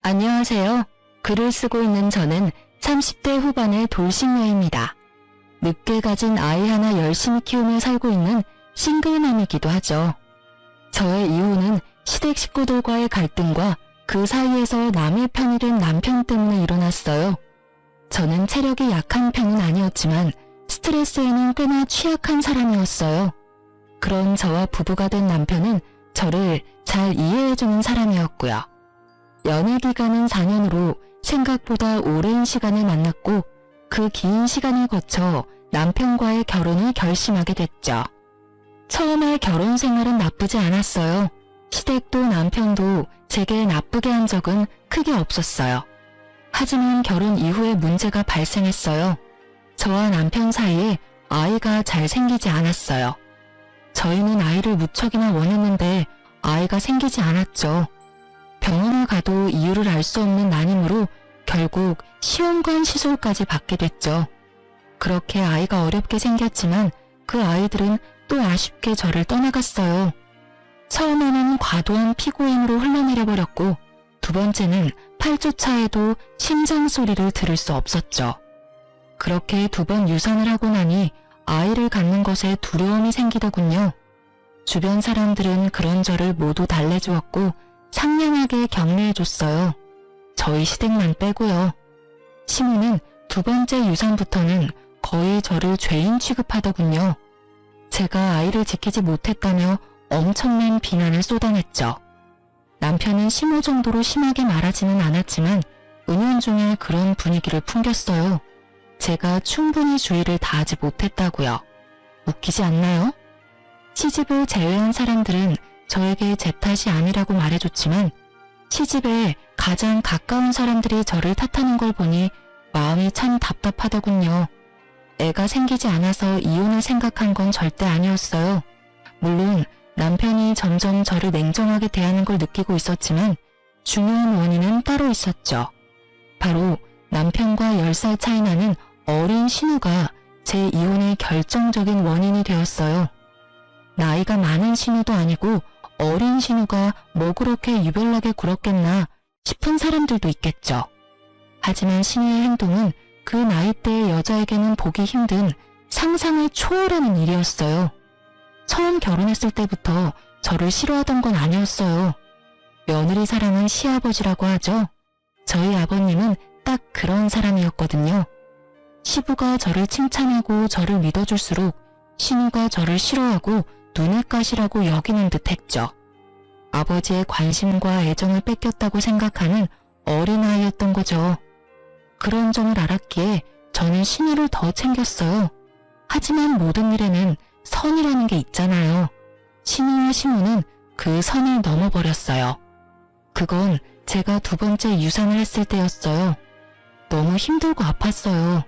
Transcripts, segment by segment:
안녕하세요. 글을 쓰고 있는 저는 30대 후반의 돌싱녀입니다. 늦게 가진 아이 하나 열심히 키우며 살고 있는 싱글맘이기도 하죠. 저의 이혼은 시댁 식구들과의 갈등과 그 사이에서 남의 편이 된 남편 때문에 일어났어요. 저는 체력이 약한 편은 아니었지만 스트레스에는 꽤나 취약한 사람이었어요. 그런 저와 부부가 된 남편은 저를 잘 이해해주는 사람이었고요. 연애 기간은 4년으로 생각보다 오랜 시간을 만났고 그 긴 시간을 거쳐 남편과의 결혼을 결심하게 됐죠. 처음에 결혼 생활은 나쁘지 않았어요. 시댁도 남편도 제게 나쁘게 한 적은 크게 없었어요. 하지만 결혼 이후에 문제가 발생했어요. 저와 남편 사이에 아이가 잘 생기지 않았어요. 저희는 아이를 무척이나 원했는데 아이가 생기지 않았죠. 병원을 가도 이유를 알 수 없는 난임으로 결국 시험관 시술까지 받게 됐죠. 그렇게 아이가 어렵게 생겼지만 그 아이들은 또 아쉽게 저를 떠나갔어요. 처음에는 과도한 피고임으로 흘러내려버렸고 두 번째는 8주 차에도 심장 소리를 들을 수 없었죠. 그렇게 2번 유산을 하고 나니 아이를 갖는 것에 두려움이 생기더군요. 주변 사람들은 그런 저를 모두 달래주었고 상냥하게 격려해줬어요. 저희 시댁만 빼고요. 시모는 2번째 유산부터는 거의 저를 죄인 취급하더군요. 제가 아이를 지키지 못했다며 엄청난 비난을 쏟아냈죠. 남편은 시모 정도로 심하게 말하지는 않았지만 은연중에 그런 분위기를 풍겼어요. 제가 충분히 주의를 다하지 못했다고요. 웃기지 않나요? 시집을 제외한 사람들은 저에게 제 탓이 아니라고 말해줬지만 시집에 가장 가까운 사람들이 저를 탓하는 걸 보니 마음이 참 답답하더군요. 애가 생기지 않아서 이혼을 생각한 건 절대 아니었어요. 물론 남편이 점점 저를 냉정하게 대하는 걸 느끼고 있었지만 중요한 원인은 따로 있었죠. 바로 남편과 10살 차이 나는 어린 신우가 제 이혼의 결정적인 원인이 되었어요. 나이가 많은 신우도 아니고 어린 신우가 뭐 그렇게 유별나게 굴었겠나 싶은 사람들도 있겠죠. 하지만 신우의 행동은 그 나이대의 여자에게는 보기 힘든 상상을 초월하는 일이었어요. 처음 결혼했을 때부터 저를 싫어하던 건 아니었어요. 며느리 사랑은 시아버지라고 하죠. 저희 아버님은 딱 그런 사람이었거든요. 시부가 저를 칭찬하고 저를 믿어줄수록 신우가 저를 싫어하고 눈엣 가시라고 여기는 듯 했죠. 아버지의 관심과 애정을 뺏겼다고 생각하는 어린아이였던 거죠. 그런 점을 알았기에 저는 신우를 더 챙겼어요. 하지만 모든 일에는 선이라는 게 있잖아요. 신우와 시모는 그 선을 넘어버렸어요. 그건 제가 2번째 유산을 했을 때였어요. 너무 힘들고 아팠어요.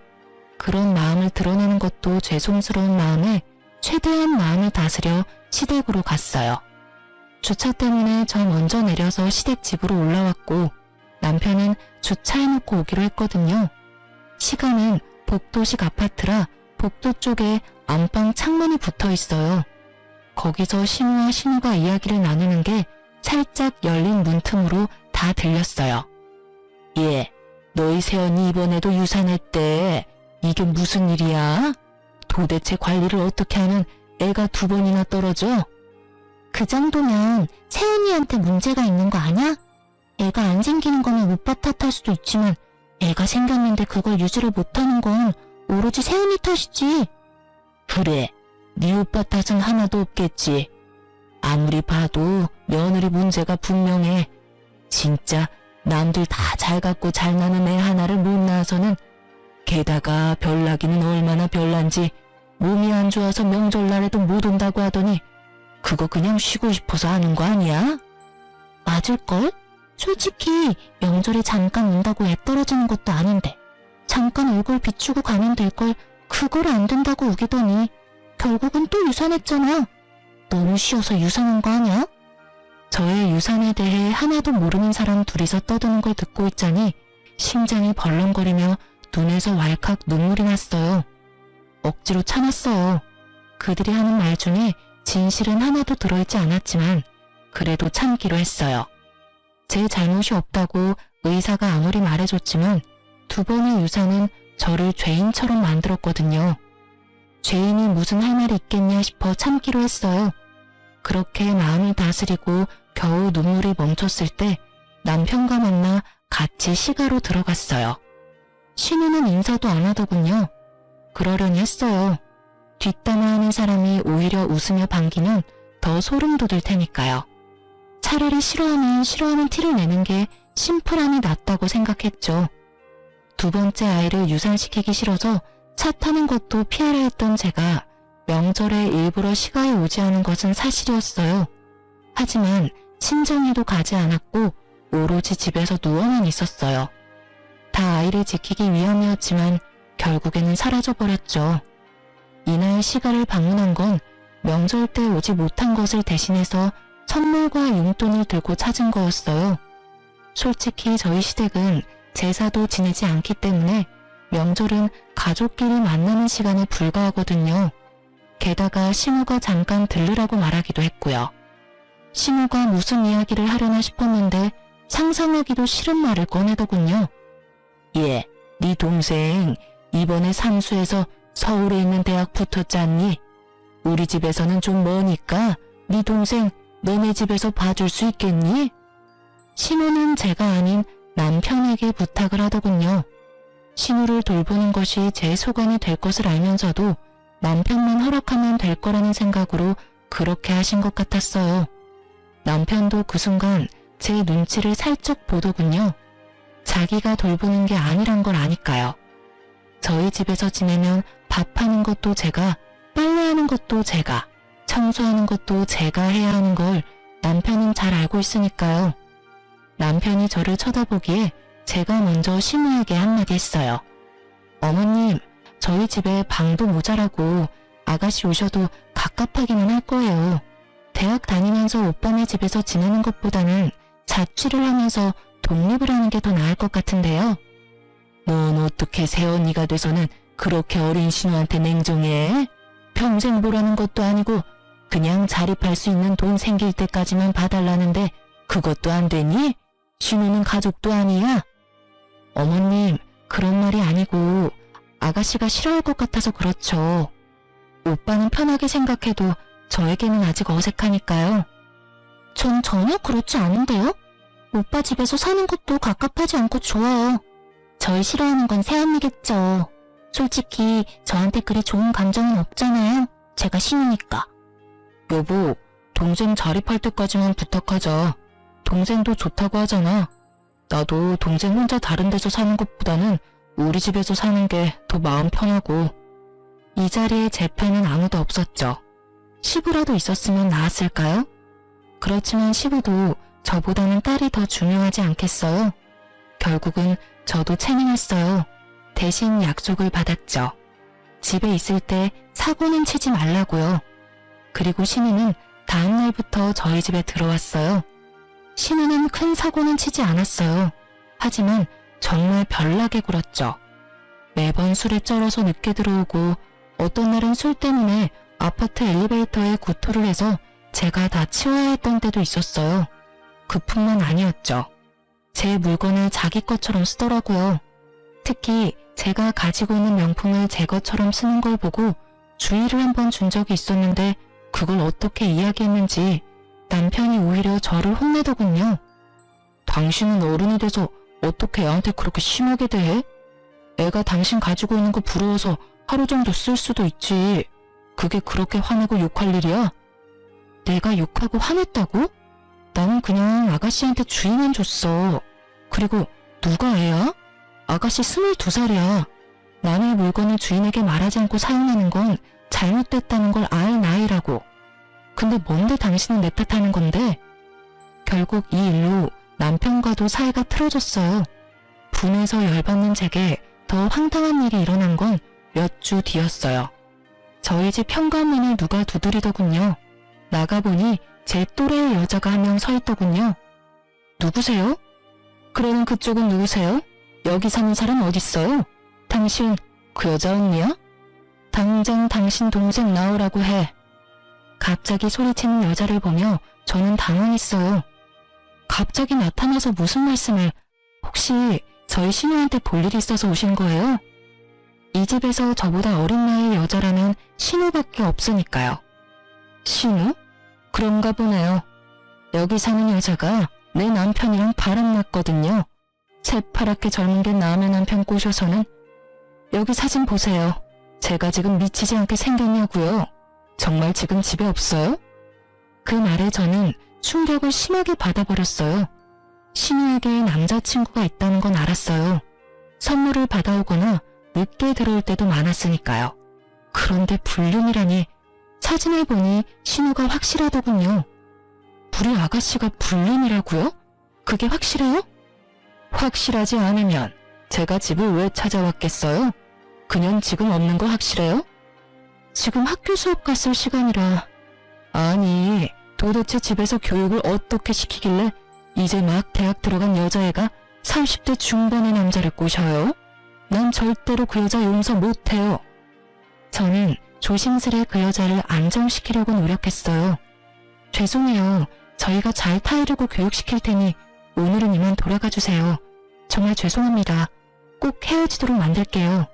그런 마음을 드러내는 것도 죄송스러운 마음에 최대한 마음을 다스려 시댁으로 갔어요. 주차 때문에 저 먼저 내려서 시댁 집으로 올라왔고 남편은 주차해놓고 오기로 했거든요. 시간은 복도식 아파트라 복도 쪽에 안방 창문이 붙어 있어요. 거기서 신우와 신우가 이야기를 나누는 게 살짝 열린 문틈으로 다 들렸어요. 예, 너희 새언니 이번에도 유산했대. 이게 무슨 일이야? 도대체 관리를 어떻게 하면 애가 2번이나 떨어져? 그 정도면 새언니한테 문제가 있는 거 아냐? 애가 안 생기는 거는 오빠 탓할 수도 있지만 애가 생겼는데 그걸 유지를 못하는 건 오로지 새언니 탓이지. 그래, 네 오빠 탓은 하나도 없겠지. 아무리 봐도 며느리 문제가 분명해. 진짜 남들 다 잘 갖고 잘 나는 애 하나를 못 낳아서는 게다가 별나기는 얼마나 별난지 몸이 안 좋아서 명절날에도 못 온다고 하더니 그거 그냥 쉬고 싶어서 하는 거 아니야? 맞을걸? 솔직히 명절에 잠깐 온다고 애 떨어지는 것도 아닌데 잠깐 얼굴 비추고 가면 될걸 그걸 안 된다고 우기더니 결국은 또 유산했잖아. 너무 쉬워서 유산한 거 아니야? 저의 유산에 대해 하나도 모르는 사람 둘이서 떠드는 걸 듣고 있자니 심장이 벌렁거리며 눈에서 왈칵 눈물이 났어요. 억지로 참았어요. 그들이 하는 말 중에 진실은 하나도 들어있지 않았지만 그래도 참기로 했어요. 제 잘못이 없다고 의사가 아무리 말해줬지만 두 번의 유산은 저를 죄인처럼 만들었거든요. 죄인이 무슨 할 말이 있겠냐 싶어 참기로 했어요. 그렇게 마음을 다스리고 겨우 눈물이 멈췄을 때 남편과 만나 같이 시가로 들어갔어요. 신우는 인사도 안 하더군요. 그러려니 했어요. 뒷담화하는 사람이 오히려 웃으며 반기면 더 소름 돋을 테니까요. 차라리 싫어하면 티를 내는 게 심플함이 낫다고 생각했죠. 두 번째 아이를 유산시키기 싫어서 차 타는 것도 피하려 했던 제가 명절에 일부러 시가에 오지 않은 것은 사실이었어요. 하지만 친정에도 가지 않았고 오로지 집에서 누워만 있었어요. 다 아이를 지키기 위함이었지만 결국에는 사라져버렸죠. 이날 시가를 방문한 건 명절 때 오지 못한 것을 대신해서 선물과 용돈을 들고 찾은 거였어요. 솔직히 저희 시댁은 제사도 지내지 않기 때문에 명절은 가족끼리 만나는 시간에 불과하거든요. 게다가 신우가 잠깐 들르라고 말하기도 했고요. 신우가 무슨 이야기를 하려나 싶었는데 상상하기도 싫은 말을 꺼내더군요. 예, 네 동생 이번에 삼수해서 서울에 있는 대학 붙었잖니? 우리 집에서는 좀 머니까 네 동생 너네 집에서 봐줄 수 있겠니? 신우는 제가 아닌 남편에게 부탁을 하더군요. 신우를 돌보는 것이 제 소관이 될 것을 알면서도 남편만 허락하면 될 거라는 생각으로 그렇게 하신 것 같았어요. 남편도 그 순간 제 눈치를 살짝 보더군요. 자기가 돌보는 게 아니란 걸 아니까요. 저희 집에서 지내면 밥하는 것도 제가, 빨래하는 것도 제가, 청소하는 것도 제가 해야 하는 걸 남편은 잘 알고 있으니까요. 남편이 저를 쳐다보기에 제가 먼저 신우에게 한마디 했어요. 어머님, 저희 집에 방도 모자라고 아가씨 오셔도 갑갑하기만 할 거예요. 대학 다니면서 오빠네 집에서 지내는 것보다는 자취를 하면서 독립을 하는 게 더 나을 것 같은데요. 넌 어떻게 새언니가 돼서는 그렇게 어린 신우한테 냉정해? 평생 보라는 것도 아니고 그냥 자립할 수 있는 돈 생길 때까지만 봐달라는데 그것도 안 되니? 신우는 가족도 아니야? 어머님, 그런 말이 아니고 아가씨가 싫어할 것 같아서 그렇죠. 오빠는 편하게 생각해도 저에게는 아직 어색하니까요. 전 전혀 그렇지 않은데요? 오빠 집에서 사는 것도 갑갑하지 않고 좋아요. 절 싫어하는 건 새언니겠죠. 솔직히 저한테 그리 좋은 감정은 없잖아요. 제가 신우니까. 여보, 동생 자립할 때까지만 부탁하자. 동생도 좋다고 하잖아. 나도 동생 혼자 다른 데서 사는 것보다는 우리 집에서 사는 게 더 마음 편하고. 이 자리에 제 편은 아무도 없었죠. 시부라도 있었으면 나았을까요? 그렇지만 시부도 저보다는 딸이 더 중요하지 않겠어요? 결국은 저도 체면했어요. 대신 약속을 받았죠. 집에 있을 때 사고는 치지 말라고요. 그리고 신우는 다음 날부터 저희 집에 들어왔어요. 신우는 큰 사고는 치지 않았어요. 하지만 정말 별나게 굴었죠. 매번 술에 쩔어서 늦게 들어오고 어떤 날은 술 때문에 아파트 엘리베이터에 구토를 해서 제가 다 치워야 했던 때도 있었어요. 그뿐만 아니었죠. 제 물건을 자기 것처럼 쓰더라고요. 특히 제가 가지고 있는 명품을 제 것처럼 쓰는 걸 보고 주의를 한번 준 적이 있었는데 그걸 어떻게 이야기했는지 남편이 오히려 저를 혼내더군요. 당신은 어른이 돼서 어떻게 애한테 그렇게 심하게 대해? 애가 당신 가지고 있는 거 부러워서 하루 정도 쓸 수도 있지. 그게 그렇게 화내고 욕할 일이야? 내가 욕하고 화냈다고? 나는 그냥 아가씨한테 주의만 줬어. 그리고 누가 애야? 아가씨 22살이야. 남의 물건을 주인에게 말하지 않고 사용하는 건 잘못됐다는 걸 알 나이라고. 근데 뭔데 당신은 내 탓하는 건데? 결국 이 일로 남편과도 사이가 틀어졌어요. 분해서 열받는 제게 더 황당한 일이 일어난 건 몇 주 뒤였어요. 저희 집 현관문을 누가 두드리더군요. 나가보니 제 또래의 여자가 한 명 서 있더군요. 누구세요? 그러는 그쪽은 누구세요? 여기 사는 사람 어딨어요? 당신 그 여자 언니야? 당장 당신 동생 나오라고 해. 갑자기 소리치는 여자를 보며 저는 당황했어요. 갑자기 나타나서 무슨 말씀을, 혹시 저희 신우한테 볼 일이 있어서 오신 거예요? 이 집에서 저보다 어린 나이의 여자라면 신우밖에 없으니까요. 신우? 그런가 보네요. 여기 사는 여자가 내 남편이랑 바람났거든요. 새파랗게 젊은 게 남의 남편 꼬셔서는. 여기 사진 보세요. 제가 지금 미치지 않게 생겼냐고요. 정말 지금 집에 없어요? 그 말에 저는 충격을 심하게 받아버렸어요. 신우에게 남자친구가 있다는 건 알았어요. 선물을 받아오거나 늦게 들어올 때도 많았으니까요. 그런데 불륜이라니. 사진을 보니 신우가 확실하더군요. 우리 아가씨가 불륜이라고요? 그게 확실해요? 확실하지 않으면 제가 집을 왜 찾아왔겠어요? 그냥 지금 없는 거 확실해요? 지금 학교 수업 갔을 시간이라. 아니, 도대체 집에서 교육을 어떻게 시키길래 이제 막 대학 들어간 여자애가 30대 중반의 남자를 꼬셔요? 난 절대로 그 여자 용서 못해요. 저는 조심스레 그 여자를 안정시키려고 노력했어요. 죄송해요. 저희가 잘 타이르고 교육시킬 테니 오늘은 이만 돌아가 주세요. 정말 죄송합니다. 꼭 헤어지도록 만들게요.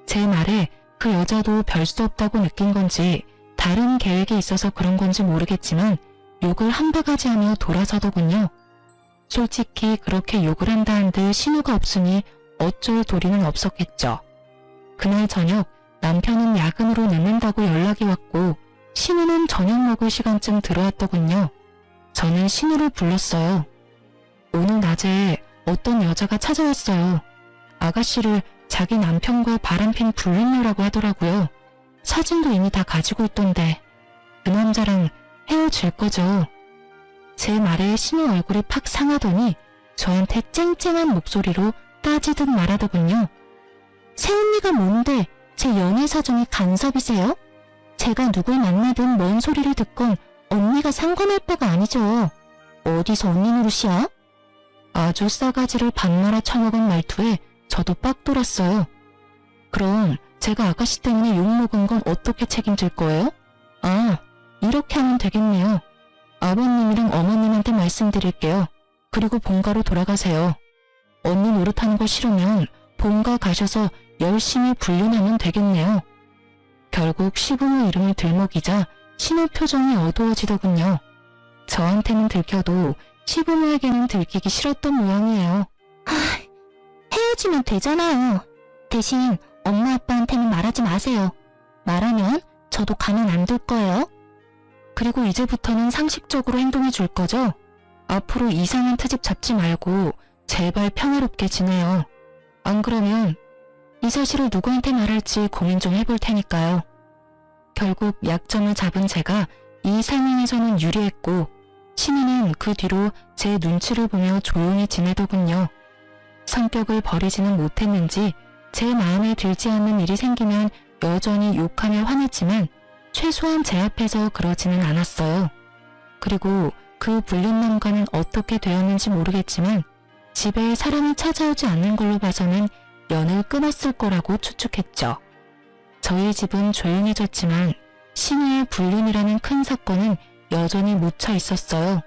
제 말에 그 여자도 별 수 없다고 느낀 건지 다른 계획이 있어서 그런 건지 모르겠지만 욕을 한 바가지 하며 돌아서더군요. 솔직히 그렇게 욕을 한다 한들 신우가 없으니 어쩔 도리는 없었겠죠. 그날 저녁 남편은 야근으로 늦는다고 연락이 왔고 신우는 저녁 먹을 시간쯤 들어왔더군요. 저는 신우를 불렀어요. 오늘 낮에 어떤 여자가 찾아왔어요. 아가씨를 자기 남편과 바람핀 불륜녀라고 하더라고요. 사진도 이미 다 가지고 있던데 그 남자랑 헤어질 거죠. 제 말에 신우 얼굴이 팍 상하더니 저한테 쨍쨍한 목소리로 따지듯 말하더군요. 새언니가 뭔데 제 연애 사정이 간섭이세요? 제가 누굴 만나든 뭔 소리를 듣건 언니가 상관할 바가 아니죠. 어디서 언니 노릇이야? 아주 싸가지를 반말아 쳐먹은 말투에 저도 빡 돌았어요. 그럼 제가 아가씨 때문에 욕먹은 건 어떻게 책임질 거예요? 아, 이렇게 하면 되겠네요. 아버님이랑 어머님한테 말씀드릴게요. 그리고 본가로 돌아가세요. 언니 노릇하는 거 싫으면 본가 가셔서 열심히 불륜하면 되겠네요. 결국 시부모 이름을 들먹이자 신우 표정이 어두워지더군요. 저한테는 들켜도 시부모에게는 들키기 싫었던 모양이에요. 헤어지면 되잖아요. 대신 엄마 아빠한테는 말하지 마세요. 말하면 저도 가만 안 둘 거예요. 그리고 이제부터는 상식적으로 행동해 줄 거죠? 앞으로 이상한 트집 잡지 말고 제발 평화롭게 지내요. 안 그러면 이 사실을 누구한테 말할지 고민 좀 해볼 테니까요. 결국 약점을 잡은 제가 이 상황에서는 유리했고 신우는 그 뒤로 제 눈치를 보며 조용히 지내더군요. 성격을 버리지는 못했는지 제 마음에 들지 않는 일이 생기면 여전히 욕하며 화냈지만 최소한 제 앞에서 그러지는 않았어요. 그리고 그 불륜남과는 어떻게 되었는지 모르겠지만 집에 사람이 찾아오지 않는 걸로 봐서는 연을 끊었을 거라고 추측했죠. 저희 집은 조용해졌지만 신우의 불륜이라는 큰 사건은 여전히 묻혀 있었어요.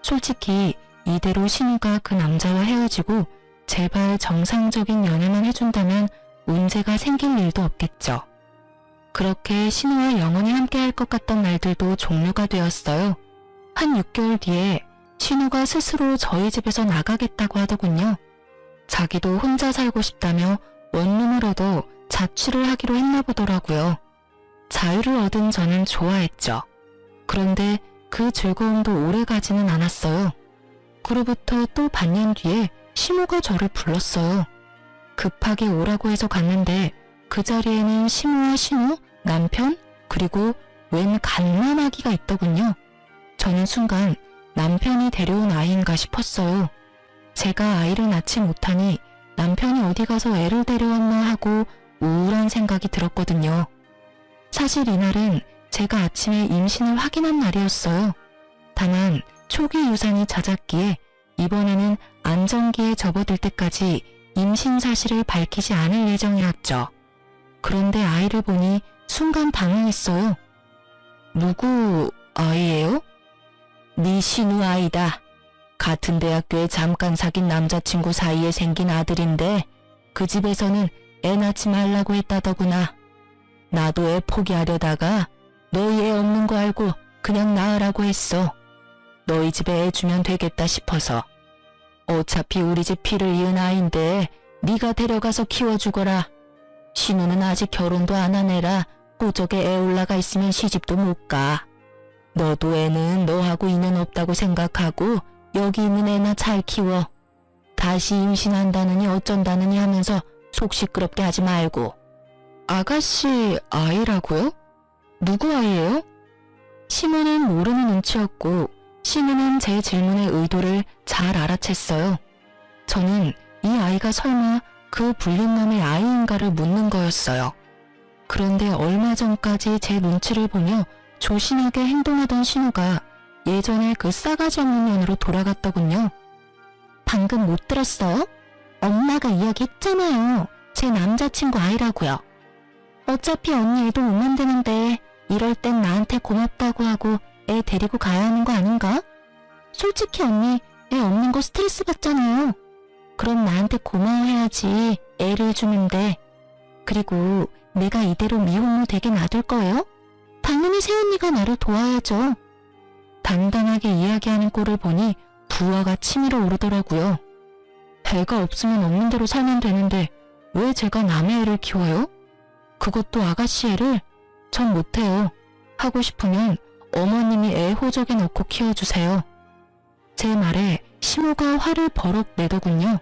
솔직히 이대로 신우가 그 남자와 헤어지고 제발 정상적인 연애만 해준다면 문제가 생길 일도 없겠죠. 그렇게 신우와 영원히 함께할 것 같던 날들도 종료가 되었어요. 한 6개월 뒤에 신우가 스스로 저희 집에서 나가겠다고 하더군요. 자기도 혼자 살고 싶다며 원룸을 얻어 자취를 하기로 했나 보더라고요. 자유를 얻은 저는 좋아했죠. 그런데 그 즐거움도 오래가지는 않았어요. 그로부터 또 반년 뒤에 시모가 저를 불렀어요. 급하게 오라고 해서 갔는데 그 자리에는 시모와 신우, 남편, 그리고 웬 갓난아기가 있더군요. 저는 순간 남편이 데려온 아이인가 싶었어요. 제가 아이를 낳지 못하니 남편이 어디 가서 애를 데려왔나 하고 우울한 생각이 들었거든요. 사실 이날은 제가 아침에 임신을 확인한 날이었어요. 다만 초기 유산이 잦았기에 이번에는 안정기에 접어들 때까지 임신 사실을 밝히지 않을 예정이었죠. 그런데 아이를 보니 순간 당황했어요. 누구 아이예요? 네 신우 아이다. 같은 대학교에 잠깐 사귄 남자친구 사이에 생긴 아들인데 그 집에서는 애 낳지 말라고 했다더구나. 나도 애 포기하려다가 너희 애 없는 거 알고 그냥 낳으라고 했어. 너희 집에 애 주면 되겠다 싶어서. 어차피 우리 집 피를 이은 아이인데 네가 데려가서 키워주거라. 신우는 아직 결혼도 안 한 애라 꼬적에 애 올라가 있으면 시집도 못 가. 너도 애는 너하고 인연 없다고 생각하고 여기 있는 애나 잘 키워. 다시 임신한다느니 어쩐다느니 하면서 속 시끄럽게 하지 말고. 아가씨 아이라고요? 누구 아이예요? 시모는 모르는 눈치였고 신우는 제 질문의 의도를 잘 알아챘어요. 저는 이 아이가 설마 그 불륜남의 아이인가를 묻는 거였어요. 그런데 얼마 전까지 제 눈치를 보며 조신하게 행동하던 신우가 예전에 그 싸가지 없는 년으로 돌아갔더군요. 방금 못 들었어요? 엄마가 이야기했잖아요. 제 남자친구 아이라고요. 어차피 언니 애도 못 만드는데 이럴 땐 나한테 고맙다고 하고 애 데리고 가야 하는 거 아닌가? 솔직히 언니 애 없는 거 스트레스 받잖아요. 그럼 나한테 고마워해야지 애를 주는데. 그리고 내가 이대로 미혼모 되게 놔둘 거예요? 당연히 새언니가 나를 도와야죠. 당당하게 이야기하는 꼴을 보니 부하가 치밀어 오르더라고요. 애가 없으면 없는 대로 살면 되는데 왜 제가 남의 애를 키워요? 그것도 아가씨 애를? 전 못해요. 하고 싶으면 어머님이 애 호적에 넣고 키워주세요. 제 말에 시모가 화를 버럭 내더군요.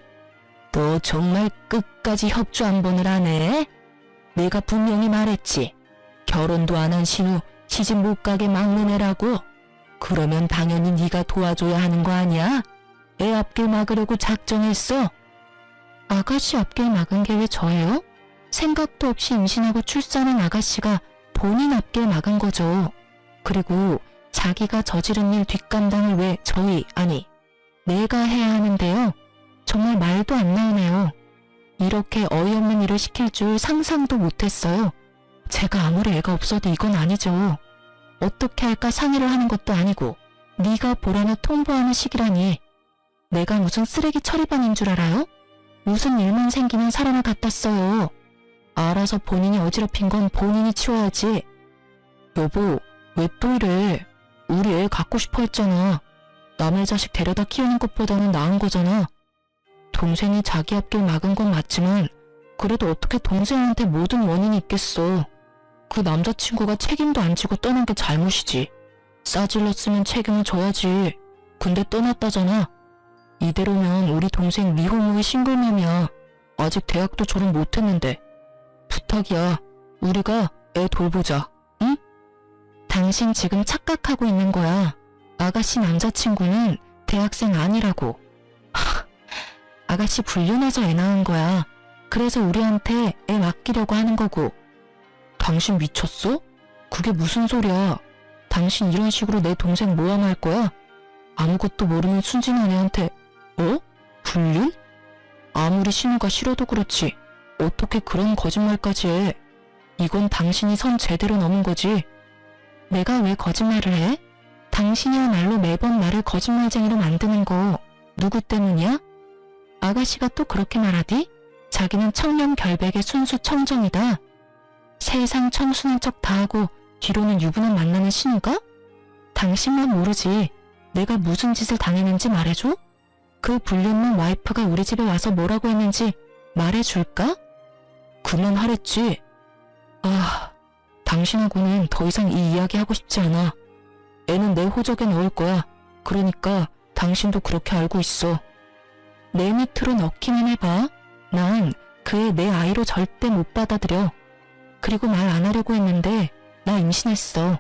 너 정말 끝까지 협조 한 번을 하네? 내가 분명히 말했지. 결혼도 안 한 신우 시집 못 가게 막는 애라고. 그러면 당연히 네가 도와줘야 하는 거 아니야? 애 앞길 막으려고 작정했어. 아가씨 앞길 막은 게 왜 저예요? 생각도 없이 임신하고 출산한 아가씨가 본인 앞길 막은 거죠. 그리고 자기가 저지른 일 뒷감당을 왜 아니 내가 해야 하는데요. 정말 말도 안 나오네요. 이렇게 어이없는 일을 시킬 줄 상상도 못했어요. 제가 아무리 애가 없어도 이건 아니죠. 어떻게 할까 상의를 하는 것도 아니고 네가 보라며 통보하는 식이라니. 내가 무슨 쓰레기 처리반인 줄 알아요? 무슨 일만 생기면 사람을 갖다 써요. 알아서 본인이 어지럽힌 건 본인이 치워야지. 여보, 왜 또 이래? 우리 애 갖고 싶어 했잖아. 남의 자식 데려다 키우는 것보다는 나은 거잖아. 동생이 자기 앞길 막은 건 맞지만 그래도 어떻게 동생한테 모든 원인이 있겠어. 그 남자친구가 책임도 안 지고 떠난 게 잘못이지. 싸질렀으면 책임을 져야지. 근데 떠났다잖아. 이대로면 우리 동생 미혼모의 싱글맘이야. 아직 대학도 졸업 못했는데. 부탁이야. 우리가 애 돌보자. 응? 당신 지금 착각하고 있는 거야. 아가씨 남자친구는 대학생 아니라고. 아가씨 불륜해서 애 낳은 거야. 그래서 우리한테 애 맡기려고 하는 거고. 당신 미쳤어? 그게 무슨 소리야. 당신 이런 식으로 내 동생 모함할 거야? 아무것도 모르는 순진한 애한테 불륜? 아무리 신우가 싫어도 그렇지 어떻게 그런 거짓말까지 해. 이건 당신이 선 제대로 넘은 거지. 내가 왜 거짓말을 해? 당신이야말로 매번 나를 거짓말쟁이로 만드는 거 누구 때문이야? 아가씨가 또 그렇게 말하디? 자기는 청렴 결백의 순수 청정이다. 세상 청순한 척 다하고 뒤로는 유부남 만나는 신우가? 당신만 모르지. 내가 무슨 짓을 당했는지 말해줘? 그 불륜남 와이프가 우리 집에 와서 뭐라고 했는지 말해줄까? 그만하랬지. 당신하고는 더 이상 이 이야기 하고 싶지 않아. 애는 내 호적에 넣을 거야. 그러니까 당신도 그렇게 알고 있어. 내 밑으로 넣기만 해봐. 난 그 애 내 아이로 절대 못 받아들여. 그리고 말 안 하려고 했는데 나 임신했어.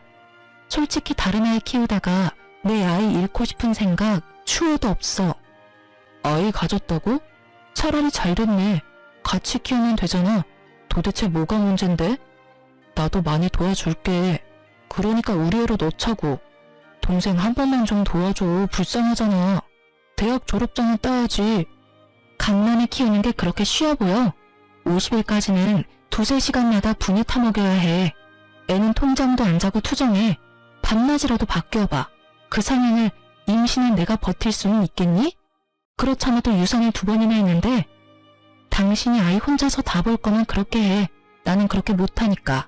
솔직히 다른 아이 키우다가 내 아이 잃고 싶은 생각 추호도 없어. 아이 가졌다고? 차라리 잘 됐네. 같이 키우면 되잖아. 도대체 뭐가 문젠데? 나도 많이 도와줄게. 그러니까 우리 애로 넣자고. 동생 한 번만 좀 도와줘. 불쌍하잖아. 대학 졸업장은 따야지. 갓난애 키우는 게 그렇게 쉬워 보여? 50일까지는 2-3시간마다 분유 타먹여야 해. 애는 통잠도 안 자고 투정해. 밤낮이라도 바뀌어봐. 그 상황을 임신은 내가 버틸 수는 있겠니? 그렇잖아도 유산을 2번이나 했는데 당신이 아이 혼자서 다 볼 거면 그렇게 해. 나는 그렇게 못하니까.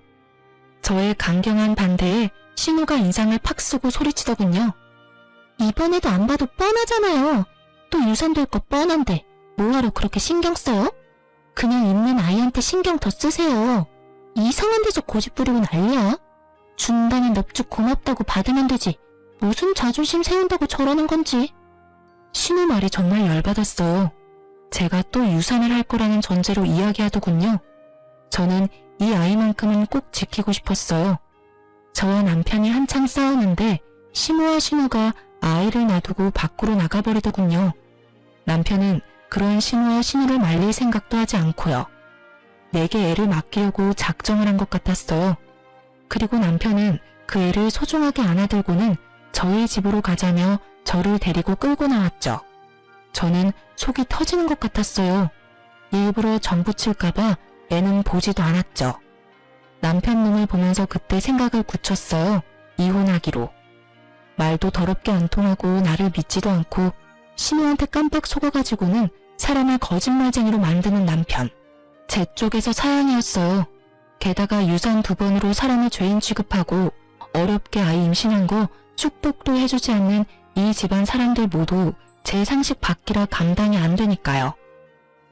저의 강경한 반대에 신우가 인상을 팍 쓰고 소리치더군요. 이번에도 안 봐도 뻔하잖아요. 또 유산될 거 뻔한데 뭐하러 그렇게 신경 써요? 그냥 있는 아이한테 신경 더 쓰세요. 이상한 데서 고집 부리고 난리야. 준다면 넙죽 고맙다고 받으면 되지. 무슨 자존심 세운다고 저러는 건지. 신우 말이 정말 열받았어요. 제가 또 유산을 할 거라는 전제로 이야기하더군요. 저는 이 아이만큼은 꼭 지키고 싶었어요. 저와 남편이 한창 싸우는데 시모와 신우가 아이를 놔두고 밖으로 나가버리더군요. 남편은 그런 시모와 신우를 말릴 생각도 하지 않고요. 내게 애를 맡기려고 작정을 한 것 같았어요. 그리고 남편은 그 애를 소중하게 안아들고는 저희 집으로 가자며 저를 데리고 끌고 나왔죠. 저는 속이 터지는 것 같았어요. 일부러 전 부칠까봐 애는 보지도 않았죠. 남편 놈을 보면서 그때 생각을 굳혔어요. 이혼하기로. 말도 더럽게 안 통하고 나를 믿지도 않고 신우한테 깜빡 속아가지고는 사람을 거짓말쟁이로 만드는 남편. 제 쪽에서 사양이었어요. 게다가 유산 2번으로 사람을 죄인 취급하고 어렵게 아이 임신한 거 축복도 해주지 않는 이 집안 사람들 모두 제 상식 밖이라 감당이 안 되니까요.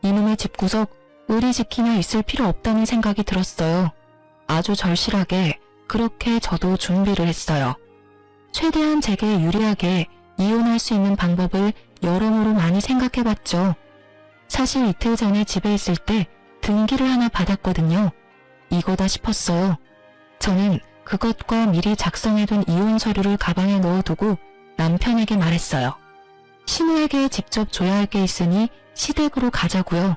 이놈의 집구석 의리 지키며 있을 필요 없다는 생각이 들었어요. 아주 절실하게 그렇게 저도 준비를 했어요. 최대한 제게 유리하게 이혼할 수 있는 방법을 여러모로 많이 생각해봤죠. 사실 이틀 전에 집에 있을 때 등기를 하나 받았거든요. 이거다 싶었어요. 저는 그것과 미리 작성해둔 이혼 서류를 가방에 넣어두고 남편에게 말했어요. 신우에게 직접 줘야 할 게 있으니 시댁으로 가자고요.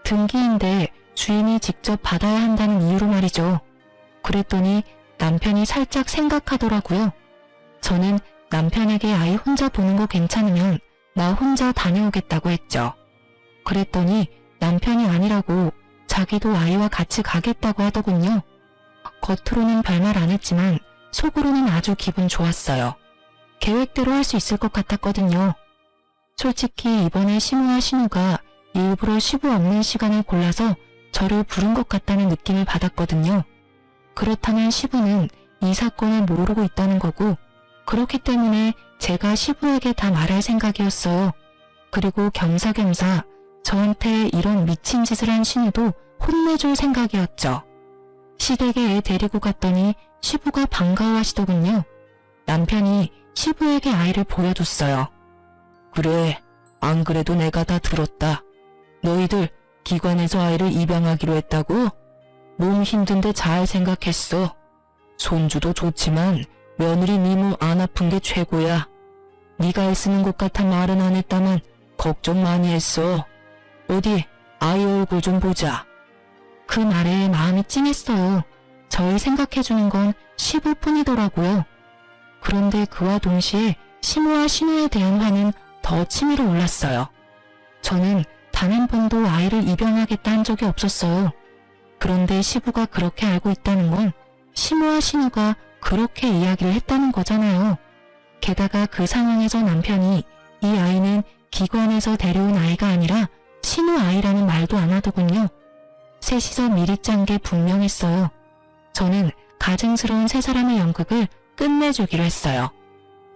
등기인데 주인이 직접 받아야 한다는 이유로 말이죠. 그랬더니 남편이 살짝 생각하더라고요. 저는 남편에게 아이 혼자 보는 거 괜찮으면 나 혼자 다녀오겠다고 했죠. 그랬더니 남편이 아니라고 자기도 아이와 같이 가겠다고 하더군요. 겉으로는 별말 안 했지만 속으로는 아주 기분 좋았어요. 계획대로 할 수 있을 것 같았거든요. 솔직히 이번에 시모와 신우가 일부러 시부 없는 시간을 골라서 저를 부른 것 같다는 느낌을 받았거든요. 그렇다면 시부는 이 사건을 모르고 있다는 거고 그렇기 때문에 제가 시부에게 다 말할 생각이었어요. 그리고 겸사겸사 저한테 이런 미친 짓을 한 신우도 혼내줄 생각이었죠. 시댁에 애 데리고 갔더니 시부가 반가워하시더군요. 남편이 시부에게 아이를 보여줬어요. 그래, 안 그래도 내가 다 들었다. 너희들 기관에서 아이를 입양하기로 했다고? 몸 힘든데 잘 생각했어. 손주도 좋지만 며느리 미모 안 아픈 게 최고야. 네가 애쓰는 것 같아 말은 안 했다만 걱정 많이 했어. 어디 아이 얼굴 좀 보자. 그 말에 마음이 찡했어요. 저를 생각해주는 건 시부뿐이더라고요. 그런데 그와 동시에 시모와 신우에 대한 화는 더 치밀어 올랐어요. 저는 단 한 번도 아이를 입양하겠다 한 적이 없었어요. 그런데 시부가 그렇게 알고 있다는 건 시모와 신우가 그렇게 이야기를 했다는 거잖아요. 게다가 그 상황에서 남편이 이 아이는 기관에서 데려온 아이가 아니라 신우 아이라는 말도 안 하더군요. 셋이서 미리 짠 게 분명했어요. 저는 가증스러운 세 사람의 연극을 끝내주기로 했어요.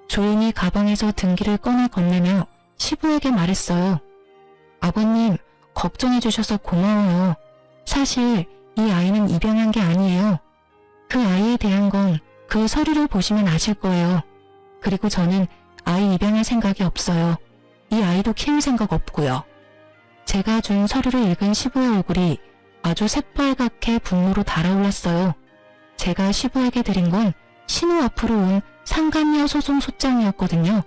조용히 가방에서 등기를 꺼내 건네며 시부에게 말했어요. 아버님, 걱정해 주셔서 고마워요. 사실 이 아이는 입양한 게 아니에요. 그 아이에 대한 건 그 서류를 보시면 아실 거예요. 그리고 저는 아이 입양할 생각이 없어요. 이 아이도 키울 생각 없고요. 제가 준 서류를 읽은 시부의 얼굴이 아주 새빨갛게 분노로 달아올랐어요. 제가 시부에게 드린 건 신우 앞으로 온 상간녀 소송 소장이었거든요.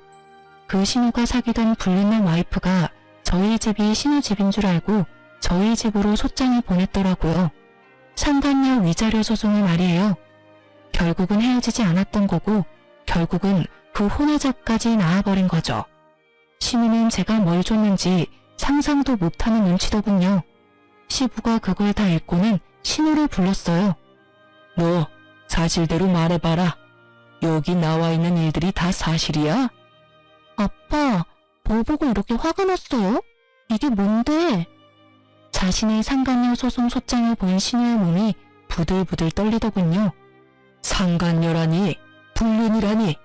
그 신우가 사귀던 불륜남 와이프가 저희 집이 신우 집인 줄 알고 저희 집으로 소장을 보냈더라고요. 상간녀 위자료 소송을 말이에요. 결국은 헤어지지 않았던 거고 결국은 그 혼외자까지 나와버린 거죠. 신우는 제가 뭘 줬는지 상상도 못하는 눈치더군요. 시부가 그걸 다 읽고는 신우를 불렀어요. 너 사실대로 말해봐라. 여기 나와 있는 일들이 다 사실이야? 아빠, 뭘 보고 이렇게 화가 났어요? 이게 뭔데? 자신의 상간녀 소송 소장을 본 신우의 몸이 부들부들 떨리더군요. 상간녀라니, 불륜이라니,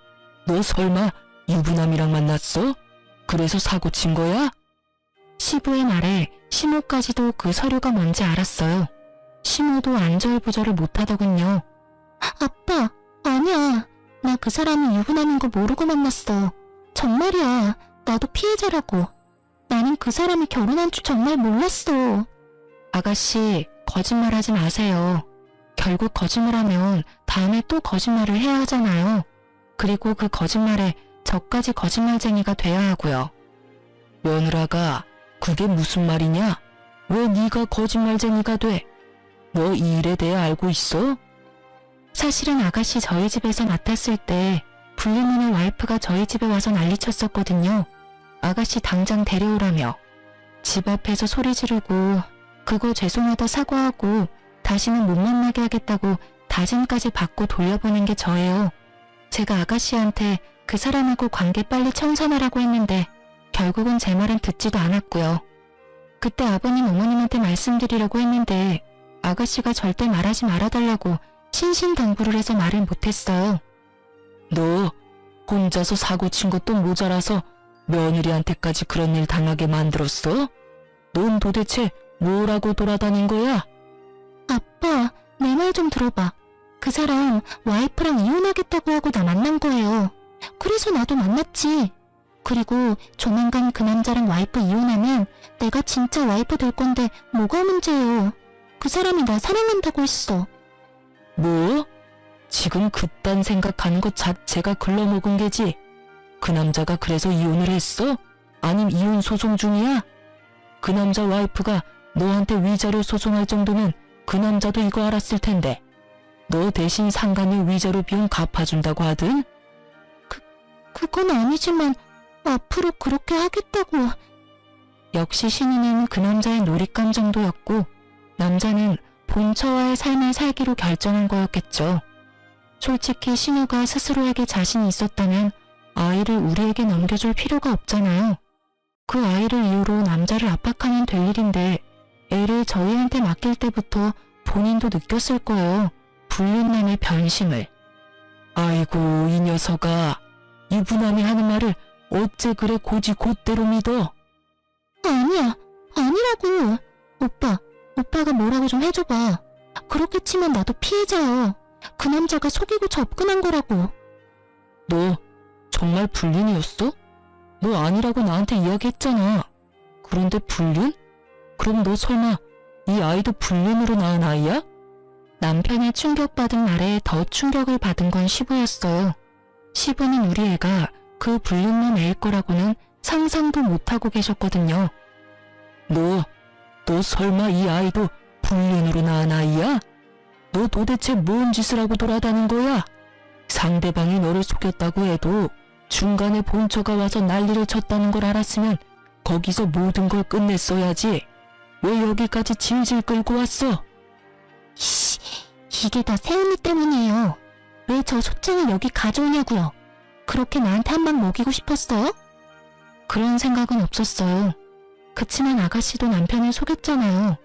너 설마 유부남이랑 만났어? 그래서 사고 친 거야? 시부의 말에 신우까지도 그 서류가 뭔지 알았어요. 신우도 안절부절을 못하더군요. 아빠, 아니야. 나 그 사람이 유부남인 거 모르고 만났어. 정말이야. 나도 피해자라고. 나는 그 사람이 결혼한 줄 정말 몰랐어. 아가씨, 거짓말하지 마세요. 결국 거짓말하면 다음에 또 거짓말을 해야 하잖아요. 그리고 그 거짓말에 저까지 거짓말쟁이가 돼야 하고요. 며느라가 그게 무슨 말이냐? 왜 네가 거짓말쟁이가 돼? 너 이 일에 대해 알고 있어? 사실은 아가씨 저희 집에서 맡았을 때 불륜녀의 와이프가 저희 집에 와서 난리쳤었거든요. 아가씨 당장 데려오라며. 집 앞에서 소리 지르고 그거 죄송하다 사과하고 다시는 못 만나게 하겠다고 다짐까지 받고 돌려보낸 게 저예요. 제가 아가씨한테 그 사람하고 관계 빨리 청산하라고 했는데 결국은 제 말은 듣지도 않았고요. 그때 아버님 어머님한테 말씀드리려고 했는데 아가씨가 절대 말하지 말아달라고 신신당부를 해서 말을 못했어요. 너 혼자서 사고 친 것도 모자라서 며느리한테까지 그런 일 당하게 만들었어? 넌 도대체 뭐라고 돌아다닌 거야? 아빠, 내 말 좀 들어봐. 그 사람 와이프랑 이혼하겠다고 하고 나 만난 거예요. 그래서 나도 만났지. 그리고 조만간 그 남자랑 와이프 이혼하면 내가 진짜 와이프 될 건데 뭐가 문제예요. 그 사람이 나 사랑한다고 했어. 뭐? 지금 그딴 생각하는 것 자체가 글러먹은 게지. 그 남자가 그래서 이혼을 했어? 아님 이혼 소송 중이야? 그 남자 와이프가 너한테 위자료 소송할 정도면 그 남자도 이거 알았을 텐데. 너 대신 상간녀 위자료 비용 갚아준다고 하든? 그건 아니지만 앞으로 그렇게 하겠다고. 역시 신우는 그 남자의 놀잇감 정도였고 남자는 본처와의 삶을 살기로 결정한 거였겠죠. 솔직히 신우가 스스로에게 자신이 있었다면 아이를 우리에게 넘겨줄 필요가 없잖아요. 그 아이를 이유로 남자를 압박하면 될 일인데 애를 저희한테 맡길 때부터 본인도 느꼈을 거예요. 불륜남의 변심을. 아이고 이 녀석아, 유부남이 하는 말을 어째 그래 고지 곧대로 믿어? 아니야, 아니라고. 오빠가 뭐라고 좀 해줘봐. 그렇게 치면 나도 피해자야. 그 남자가 속이고 접근한 거라고. 너 정말 불륜이었어? 너 아니라고 나한테 이야기했잖아. 그런데 불륜? 그럼 너 설마 이 아이도 불륜으로 낳은 아이야? 남편의 충격받은 말에 더 충격을 받은 건 시부였어요. 시부는 우리 애가 그 불륜남 애일 거라고는 상상도 못하고 계셨거든요. 너 설마 이 아이도 불륜으로 낳은 아이야? 너 도대체 뭔 짓을 하고 돌아다닌 거야? 상대방이 너를 속였다고 해도 중간에 본처가 와서 난리를 쳤다는 걸 알았으면 거기서 모든 걸 끝냈어야지. 왜 여기까지 질질 끌고 왔어? 이게 다 새언니 때문이에요. 왜 저 소장을 여기 가져오냐고요. 그렇게 나한테 한 방 먹이고 싶었어요? 그런 생각은 없었어요. 그치만 아가씨도 남편을 속였잖아요.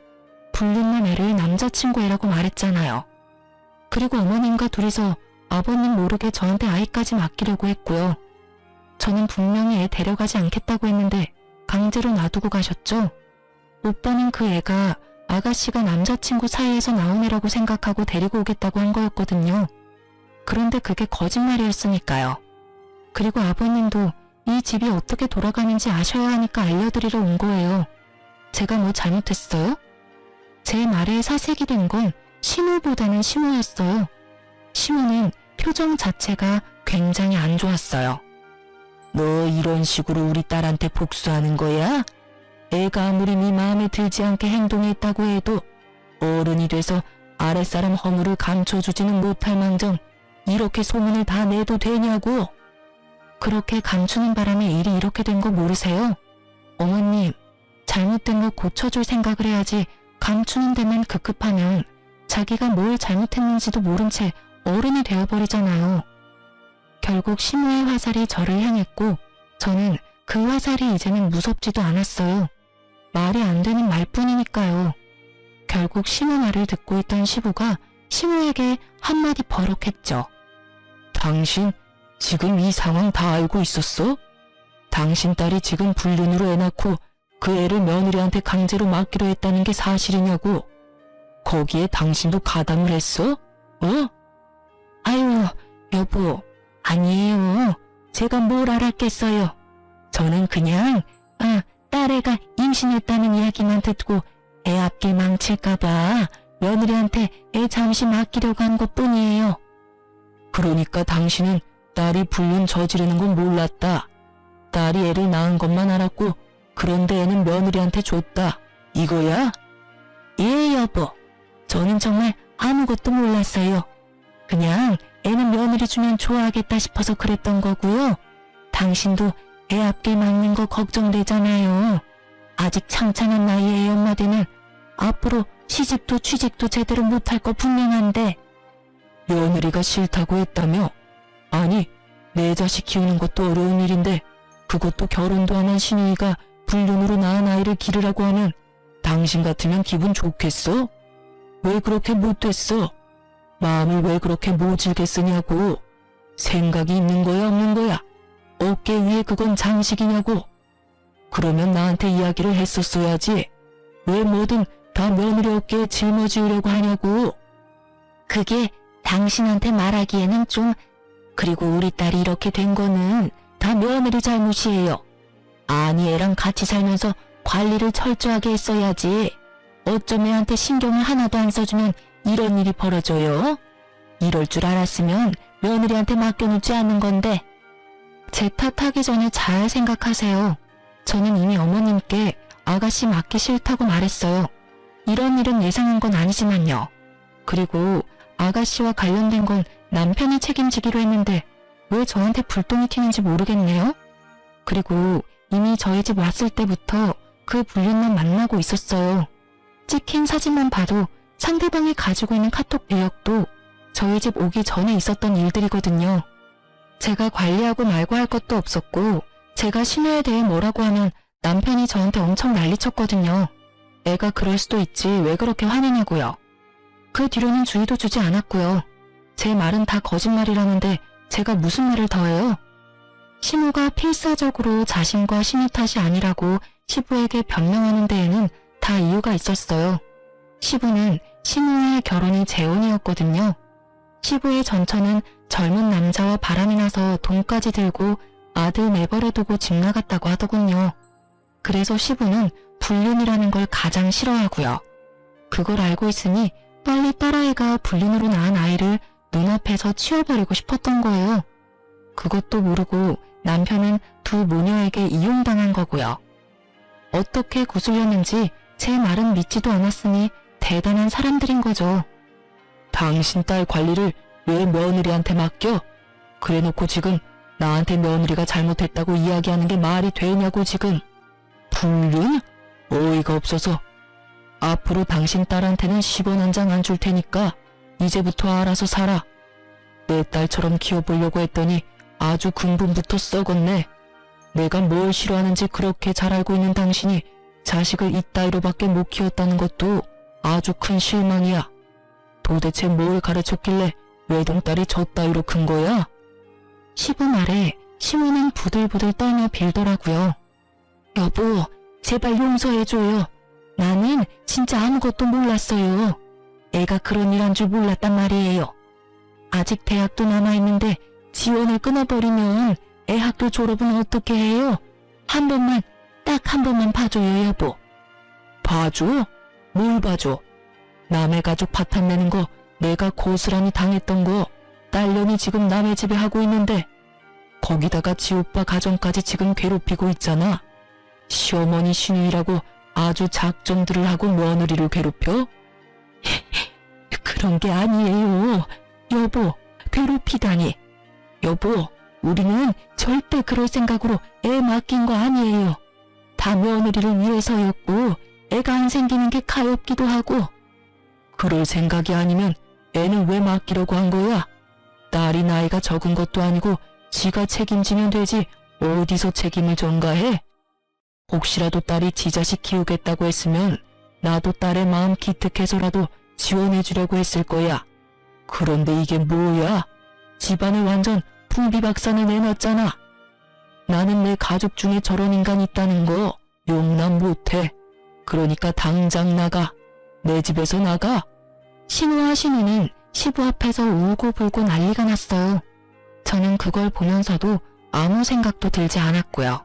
불륜남 애를 남자친구 애라고 말했잖아요. 그리고 어머님과 둘이서 아버님 모르게 저한테 아이까지 맡기려고 했고요. 저는 분명히 애 데려가지 않겠다고 했는데 강제로 놔두고 가셨죠. 오빠는 그 애가 아가씨가 남자친구 사이에서 나온 애라고 생각하고 데리고 오겠다고 한 거였거든요. 그런데 그게 거짓말이었으니까요. 그리고 아버님도 이 집이 어떻게 돌아가는지 아셔야 하니까 알려드리러 온 거예요. 제가 뭐 잘못했어요? 제 말에 사색이 된 건 신우보다는 시모였어요. 시모는 표정 자체가 굉장히 안 좋았어요. 너 이런 식으로 우리 딸한테 복수하는 거야? 애가 아무리 네 마음에 들지 않게 행동했다고 해도 어른이 돼서 아랫사람 허물을 감춰주지는 못할 망정 이렇게 소문을 다 내도 되냐고. 그렇게 감추는 바람에 일이 이렇게 된 거 모르세요? 어머님, 잘못된 거 고쳐줄 생각을 해야지 감추는 데만 급급하면 자기가 뭘 잘못했는지도 모른 채 어른이 되어버리잖아요. 결국 시모의 화살이 저를 향했고 저는 그 화살이 이제는 무섭지도 않았어요. 말이 안 되는 말뿐이니까요. 결국 시모 말을 듣고 있던 시부가 시모에게 한마디 버럭했죠. 당신 지금 이 상황 다 알고 있었어? 당신 딸이 지금 불륜으로 애 낳고 그 애를 며느리한테 강제로 맡기로 했다는 게 사실이냐고. 거기에 당신도 가담을 했어? 어? 아유, 여보, 아니에요. 제가 뭘 알았겠어요. 저는 그냥 딸애가 임신했다는 이야기만 듣고 애 앞길 망칠까봐 며느리한테 애 잠시 맡기려고 한 것뿐이에요. 그러니까 당신은 딸이 불륜 저지르는 건 몰랐다. 딸이 애를 낳은 것만 알았고 그런데 애는 며느리한테 줬다. 이거야? 예, 여보. 저는 정말 아무것도 몰랐어요. 그냥 애는 며느리 주면 좋아하겠다 싶어서 그랬던 거고요. 당신도 애 앞길 막는 거 걱정되잖아요. 아직 창창한 나이에 애 엄마 되면 앞으로 시집도 취직도 제대로 못할 거 분명한데. 며느리가 싫다고 했다며? 아니, 내 자식 키우는 것도 어려운 일인데 그것도 결혼도 안 한 신우이가 불륜으로 낳은 아이를 기르라고 하면 당신 같으면 기분 좋겠어? 왜 그렇게 못했어? 마음을 왜 그렇게 모질게 쓰냐고. 생각이 있는 거야 없는 거야? 어깨 위에 그건 장식이냐고. 그러면 나한테 이야기를 했었어야지. 왜 뭐든 다 며느리 어깨에 짊어지우려고 하냐고. 그게 당신한테 말하기에는 좀. 그리고 우리 딸이 이렇게 된 거는 다 며느리 잘못이에요. 아니, 애랑 같이 살면서 관리를 철저하게 했어야지. 어쩜 애한테 신경을 하나도 안 써주면 이런 일이 벌어져요? 이럴 줄 알았으면 며느리한테 맡겨놓지 않는 건데. 제 탓하기 전에 잘 생각하세요. 저는 이미 어머님께 아가씨 맡기 싫다고 말했어요. 이런 일은 예상한 건 아니지만요. 그리고 아가씨와 관련된 건 남편이 책임지기로 했는데 왜 저한테 불똥이 튀는지 모르겠네요. 그리고 이미 저희 집 왔을 때부터 그 불륜만 만나고 있었어요. 찍힌 사진만 봐도 상대방이 가지고 있는 카톡 내역도 저희 집 오기 전에 있었던 일들이거든요. 제가 관리하고 말고 할 것도 없었고 제가 신우에 대해 뭐라고 하면 남편이 저한테 엄청 난리쳤거든요. 애가 그럴 수도 있지 왜 그렇게 화내냐고요. 그 뒤로는 주의도 주지 않았고요. 제 말은 다 거짓말이라는데 제가 무슨 말을 더해요? 시모가 필사적으로 자신과 신우 탓이 아니라고 시부에게 변명하는 데에는 다 이유가 있었어요. 시부는 신우와의 결혼이 재혼이었거든요. 시부의 전처는 젊은 남자와 바람이 나서 돈까지 들고 아들 내버려 두고 집 나갔다고 하더군요. 그래서 시부는 불륜이라는 걸 가장 싫어하고요. 그걸 알고 있으니 빨리 딸아이가 불륜으로 낳은 아이를 눈앞에서 치워버리고 싶었던 거예요. 그것도 모르고 남편은 두 모녀에게 이용당한 거고요. 어떻게 구슬렸는지 제 말은 믿지도 않았으니 대단한 사람들인 거죠. 당신 딸 관리를 왜 며느리한테 맡겨? 그래놓고 지금 나한테 며느리가 잘못했다고 이야기하는 게 말이 되냐고 지금. 불륜? 어이가 없어서. 앞으로 당신 딸한테는 10원 한 장 안 줄 테니까 이제부터 알아서 살아. 내 딸처럼 키워보려고 했더니 아주 근본부터 썩었네. 내가 뭘 싫어하는지 그렇게 잘 알고 있는 당신이 자식을 이따위로밖에 못 키웠다는 것도 아주 큰 실망이야. 도대체 뭘 가르쳤길래 외동딸이 저 따위로 큰 거야? 시부 말에 시모는 부들부들 떨며 빌더라고요. 여보, 제발 용서해줘요. 나는 진짜 아무것도 몰랐어요. 애가 그런 일 한 줄 몰랐단 말이에요. 아직 대학도 남아있는데 지원을 끊어버리면 애 학교 졸업은 어떻게 해요? 한 번만, 딱 한 번만 봐줘요, 여보. 봐줘? 뭘 봐줘? 남의 가족 파탄내는 거 내가 고스란히 당했던 거 딸년이 지금 남의 집에 하고 있는데 거기다가 지 오빠 가정까지 지금 괴롭히고 있잖아. 시어머니 신우이라고 아주 작정들을 하고 며느리를 괴롭혀? 그런 게 아니에요. 여보, 괴롭히다니. 여보, 우리는 절대 그럴 생각으로 애 맡긴 거 아니에요. 다 며느리를 위해서였고 애가 안 생기는 게 가엾기도 하고. 그럴 생각이 아니면 애는 왜 맡기려고 한 거야? 딸이 나이가 적은 것도 아니고 지가 책임지면 되지 어디서 책임을 전가해? 혹시라도 딸이 지 자식 키우겠다고 했으면 나도 딸의 마음 기특해서라도 지원해주려고 했을 거야. 그런데 이게 뭐야? 집안을 완전 풍비박산을 내놨잖아. 나는 내 가족 중에 저런 인간이 있다는 거 용납 못해. 그러니까 당장 나가. 내 집에서 나가. 신우와 신우는 시부 앞에서 울고불고 난리가 났어요. 저는 그걸 보면서도 아무 생각도 들지 않았고요.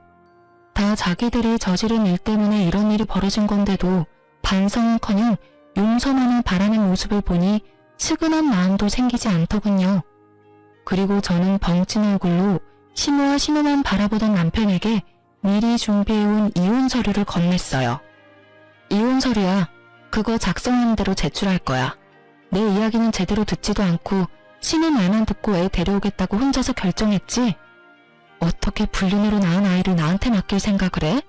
다 자기들이 저지른 일 때문에 이런 일이 벌어진 건데도 반성은커녕 용서만을 바라는 모습을 보니 측은한 마음도 생기지 않더군요. 그리고 저는 벙찐 얼굴로 신우와 신우만 바라보던 남편에게 미리 준비해온 이혼 서류를 건넸어요. 이혼 서류야. 그거 작성한 대로 제출할 거야. 내 이야기는 제대로 듣지도 않고 신우 말만 듣고 애 데려오겠다고 혼자서 결정했지? 어떻게 불륜으로 낳은 아이를 나한테 맡길 생각을 해?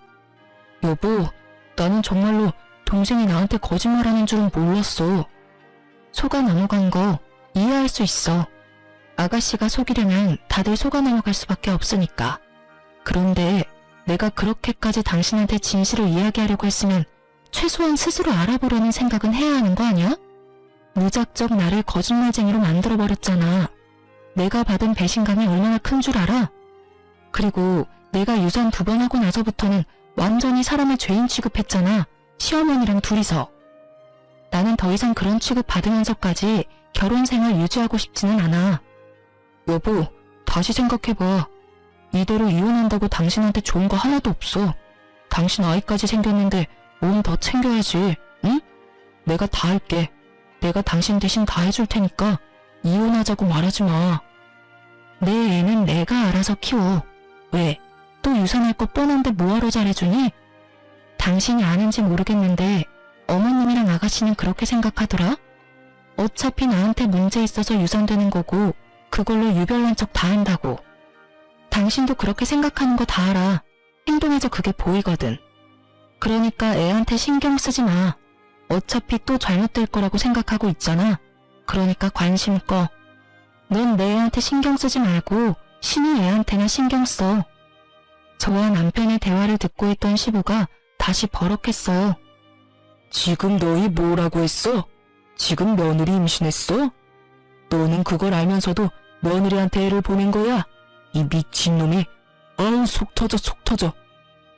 여보, 나는 정말로 동생이 나한테 거짓말하는 줄은 몰랐어. 속아 넘어간 거 이해할 수 있어. 아가씨가 속이려면 다들 속아 넘어갈 수밖에 없으니까. 그런데 내가 그렇게까지 당신한테 진실을 이야기하려고 했으면 최소한 스스로 알아보려는 생각은 해야 하는 거 아니야? 무작정 나를 거짓말쟁이로 만들어버렸잖아. 내가 받은 배신감이 얼마나 큰 줄 알아? 그리고 내가 유산 2번 하고 나서부터는 완전히 사람을 죄인 취급했잖아. 시어머니랑 둘이서. 나는 더 이상 그런 취급 받으면서까지 결혼 생활 유지하고 싶지는 않아. 여보, 다시 생각해봐. 이대로 이혼한다고 당신한테 좋은 거 하나도 없어. 당신 아이까지 생겼는데 몸 더 챙겨야지, 응? 내가 다 할게. 내가 당신 대신 다 해줄 테니까 이혼하자고 말하지 마. 내 애는 내가 알아서 키워. 왜? 또 유산할 거 뻔한데 뭐하러 잘해주니? 당신이 아는지 모르겠는데 어머님이랑 아가씨는 그렇게 생각하더라? 어차피 나한테 문제 있어서 유산되는 거고 그걸로 유별난 척 다 한다고. 당신도 그렇게 생각하는 거 다 알아. 행동에서 그게 보이거든. 그러니까 애한테 신경 쓰지 마. 어차피 또 잘못될 거라고 생각하고 있잖아. 그러니까 관심 꺼. 넌 내 애한테 신경 쓰지 말고 신우 애한테나 신경 써. 저와 남편의 대화를 듣고 있던 시부가 다시 버럭했어요. 지금 너희 뭐라고 했어? 지금 며느리 임신했어? 너는 그걸 알면서도 며느리한테 애를 보낸 거야? 이 미친놈이. 아우, 속 터져 속 터져.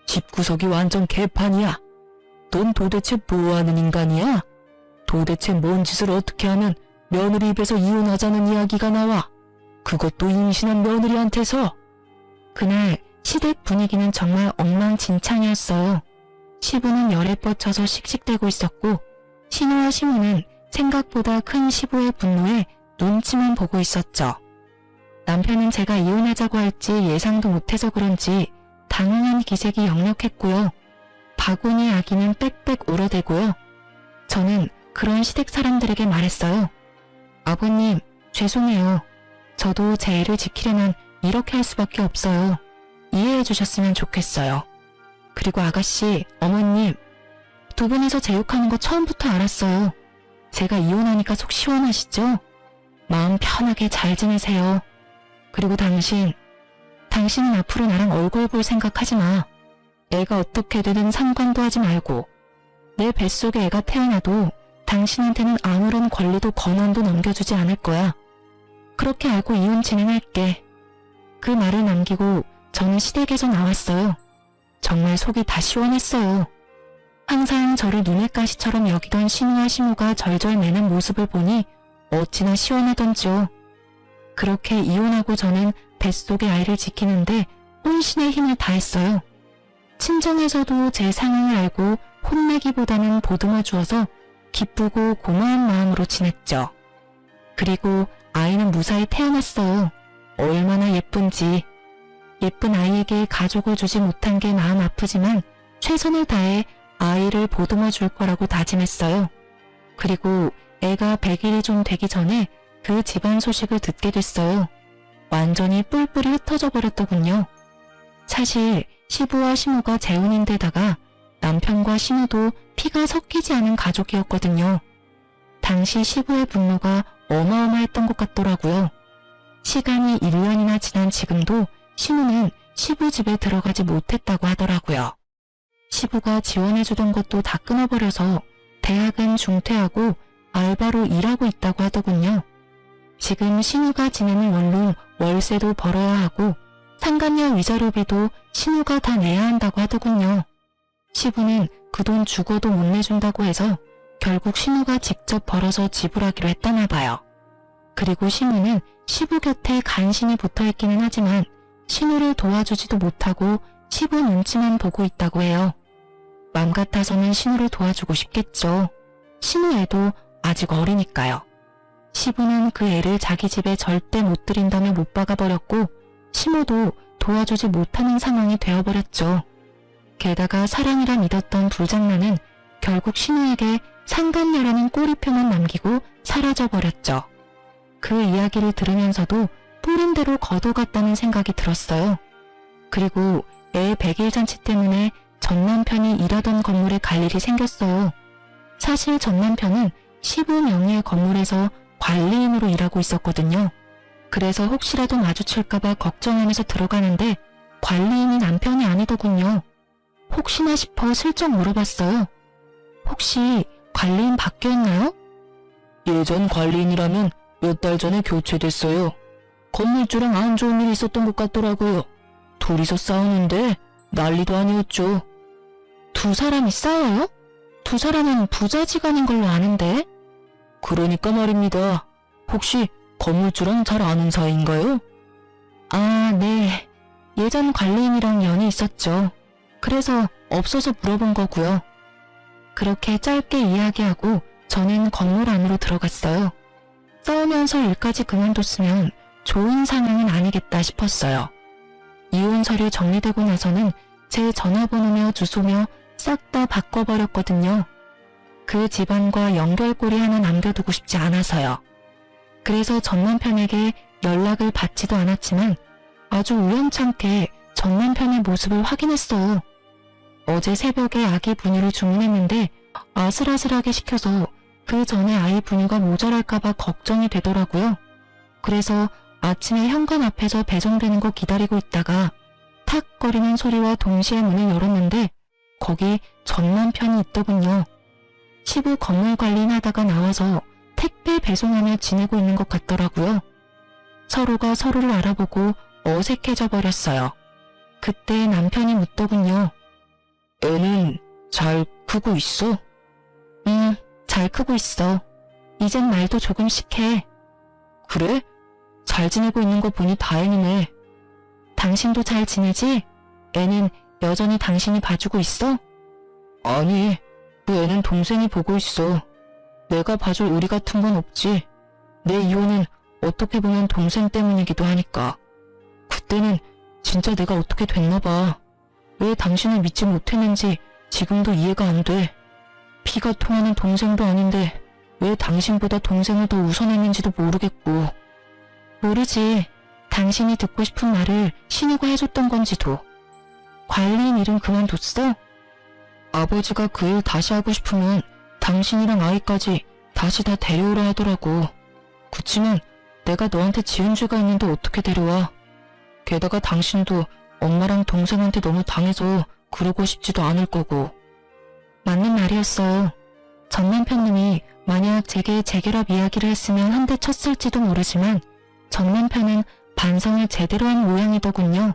집구석이 완전 개판이야. 넌 도대체 뭐하는 인간이야? 도대체 뭔 짓을 어떻게 하면 며느리 입에서 이혼하자는 이야기가 나와? 그것도 임신한 며느리한테서. 그날 시댁 분위기는 정말 엉망진창이었어요. 시부는 열에 뻗쳐서 씩씩대고 있었고 신우와 시무는 생각보다 큰 시부의 분노에 눈치만 보고 있었죠. 남편은 제가 이혼하자고 할지 예상도 못해서 그런지 당황한 기색이 역력했고요. 바구니 아기는 빽빽 울어대고요. 저는 그런 시댁 사람들에게 말했어요. 아버님, 죄송해요. 저도 제 애를 지키려면 이렇게 할 수밖에 없어요. 이해해 주셨으면 좋겠어요. 그리고 아가씨, 어머님, 두 분이서 제 욕하는 거 처음부터 알았어요. 제가 이혼하니까 속 시원하시죠? 마음 편하게 잘 지내세요. 그리고 당신은 앞으로 나랑 얼굴 볼 생각하지 마. 애가 어떻게 되든 상관도 하지 말고. 내 뱃속에 애가 태어나도 당신한테는 아무런 권리도 권한도 넘겨주지 않을 거야. 그렇게 알고 이혼 진행할게. 그 말을 남기고 저는 시댁에서 나왔어요. 정말 속이 다 시원했어요. 항상 저를 눈의 가시처럼 여기던 신우와 시무가 절절 매는 모습을 보니 어찌나 시원하던지요. 그렇게 이혼하고 저는 뱃속의 아이를 지키는데 혼신의 힘을 다했어요. 친정에서도 제 상황을 알고 혼내기보다는 보듬어 주어서 기쁘고 고마운 마음으로 지냈죠. 그리고 아이는 무사히 태어났어요. 얼마나 예쁜지. 예쁜 아이에게 가족을 주지 못한 게 마음 아프지만 최선을 다해 아이를 보듬어 줄 거라고 다짐했어요. 그리고 애가 100일이 좀 되기 전에 그 집안 소식을 듣게 됐어요. 완전히 뿔뿔이 흩어져 버렸더군요. 사실 시부와 시무가 재혼인데다가 남편과 시무도 피가 섞이지 않은 가족이었거든요. 당시 시부의 분노가 어마어마했던 것 같더라고요. 시간이 1년이나 지난 지금도 시무는 시부 집에 들어가지 못했다고 하더라고요. 시부가 지원해주던 것도 다 끊어버려서 대학은 중퇴하고 알바로 일하고 있다고 하더군요. 지금 신우가 지내는 원룸 월세도 벌어야 하고 상간녀 위자료비도 신우가 다 내야 한다고 하더군요. 시부는 그 돈 죽어도 못 내준다고 해서 결국 신우가 직접 벌어서 지불하기로 했다나 봐요. 그리고 신우는 시부 곁에 간신히 붙어있기는 하지만 신우를 도와주지도 못하고 시부 눈치만 보고 있다고 해요. 맘 같아서는 신우를 도와주고 싶겠죠. 신우 애도 아직 어리니까요. 시부는 그 애를 자기 집에 절대 못 들인다며 못 박아버렸고 시모도 도와주지 못하는 상황이 되어버렸죠. 게다가 사랑이라 믿었던 불장난은 결국 신우에게 상간녀라는 꼬리표만 남기고 사라져버렸죠. 그 이야기를 들으면서도 뿌린 대로 걷어갔다는 생각이 들었어요. 그리고 애 100일 잔치 때문에 전 남편이 일하던 건물에 갈 일이 생겼어요. 사실 전 남편은 시부 명의의 건물에서 관리인으로 일하고 있었거든요. 그래서 혹시라도 마주칠까봐 걱정하면서 들어가는데 관리인이 남편이 아니더군요. 혹시나 싶어 슬쩍 물어봤어요. 혹시 관리인 바뀌었나요? 예전 관리인이라면 몇 달 전에 교체됐어요. 건물주랑 안 좋은 일이 있었던 것 같더라고요. 둘이서 싸우는데 난리도 아니었죠. 두 사람이 싸워요? 두 사람은 부자지간인 걸로 아는데. 그러니까 말입니다. 혹시 건물주랑 잘 아는 사이인가요? 아, 네. 예전 관리인이랑 연이 있었죠. 그래서 없어서 물어본 거고요. 그렇게 짧게 이야기하고 저는 건물 안으로 들어갔어요. 싸우면서 일까지 그만뒀으면 좋은 상황은 아니겠다 싶었어요. 이혼 서류 정리되고 나서는 제 전화번호며 주소며 싹 다 바꿔버렸거든요. 그 집안과 연결고리 하나 남겨두고 싶지 않아서요. 그래서 전 남편에게 연락을 받지도 않았지만 아주 우연찮게 전 남편의 모습을 확인했어요. 어제 새벽에 아기 분유를 주문했는데 아슬아슬하게 시켜서 그 전에 아이 분유가 모자랄까봐 걱정이 되더라고요. 그래서 아침에 현관 앞에서 배송되는 거 기다리고 있다가 탁거리는 소리와 동시에 문을 열었는데 거기 전 남편이 있더군요. 시부 건물 관리인 하다가 나와서 택배 배송하며 지내고 있는 것 같더라고요. 서로가 서로를 알아보고 어색해져 버렸어요. 그때 남편이 묻더군요. 애는 잘 크고 있어? 잘 크고 있어. 이젠 말도 조금씩 해. 그래? 잘 지내고 있는 거 보니 다행이네. 당신도 잘 지내지? 애는 여전히 당신이 봐주고 있어? 아니, 그 애는 동생이 보고 있어. 내가 봐줄 의리 같은 건 없지. 내 이혼은 어떻게 보면 동생 때문이기도 하니까. 그때는 진짜 내가 어떻게 됐나 봐. 왜 당신을 믿지 못했는지 지금도 이해가 안 돼. 피가 통하는 동생도 아닌데 왜 당신보다 동생을 더 우선했는지도 모르겠고. 모르지. 당신이 듣고 싶은 말을 신우가 해줬던 건지도. 관리인 일은 그만뒀어? 아버지가 그 일 다시 하고 싶으면 당신이랑 아이까지 다시 다 데려오라 하더라고. 그치만 내가 너한테 지은 죄가 있는데 어떻게 데려와. 게다가 당신도 엄마랑 동생한테 너무 당해서 그러고 싶지도 않을 거고. 맞는 말이었어요. 전 남편님이 만약 제게 재결합 이야기를 했으면 한 대 쳤을지도 모르지만 전 남편은 반성을 제대로 한 모양이더군요.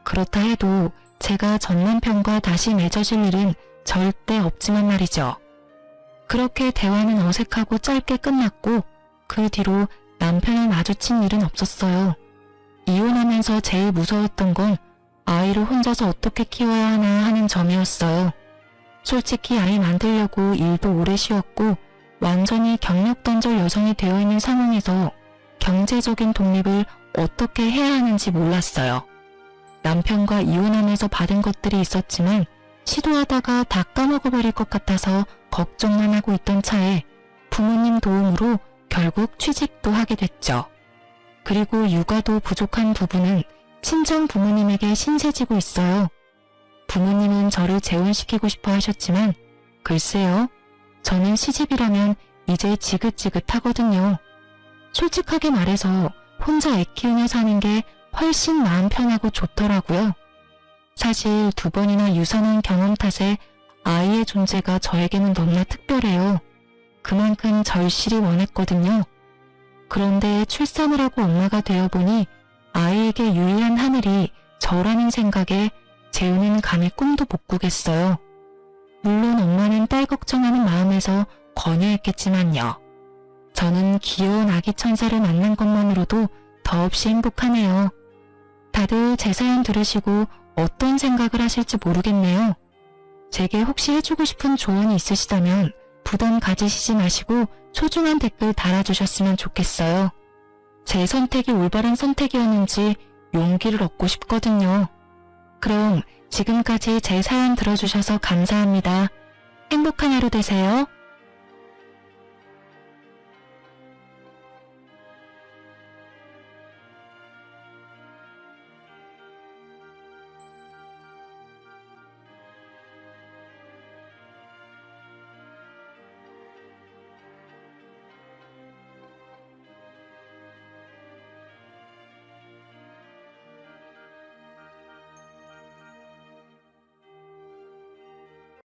그렇다 해도 제가 전 남편과 다시 맺어질 일은 절대 없지만 말이죠. 그렇게 대화는 어색하고 짧게 끝났고 그 뒤로 남편을 마주친 일은 없었어요. 이혼하면서 제일 무서웠던 건 아이를 혼자서 어떻게 키워야 하나 하는 점이었어요. 솔직히 아이 만들려고 일도 오래 쉬었고 완전히 경력단절 여성이 되어 있는 상황에서 경제적인 독립을 어떻게 해야 하는지 몰랐어요. 남편과 이혼하면서 받은 것들이 있었지만 시도하다가 다 까먹어버릴 것 같아서 걱정만 하고 있던 차에 부모님 도움으로 결국 취직도 하게 됐죠. 그리고 육아도 부족한 부분은 친정 부모님에게 신세지고 있어요. 부모님은 저를 재혼시키고 싶어 하셨지만 글쎄요. 저는 시집이라면 이제 지긋지긋하거든요. 솔직하게 말해서 혼자 애 키우며 사는 게 훨씬 마음 편하고 좋더라고요. 사실 2번이나 유산한 경험 탓에 아이의 존재가 저에게는 너무나 특별해요. 그만큼 절실히 원했거든요. 그런데 출산을 하고 엄마가 되어보니 아이에게 유일한 하늘이 저라는 생각에 재우는 감히 꿈도 못 꾸겠어요. 물론 엄마는 딸 걱정하는 마음에서 권유했겠지만요. 저는 귀여운 아기 천사를 만난 것만으로도 더없이 행복하네요. 다들 제 사연 들으시고 어떤 생각을 하실지 모르겠네요. 제게 혹시 해주고 싶은 조언이 있으시다면 부담 가지시지 마시고 소중한 댓글 달아주셨으면 좋겠어요. 제 선택이 올바른 선택이었는지 용기를 얻고 싶거든요. 그럼 지금까지 제 사연 들어주셔서 감사합니다. 행복한 하루 되세요.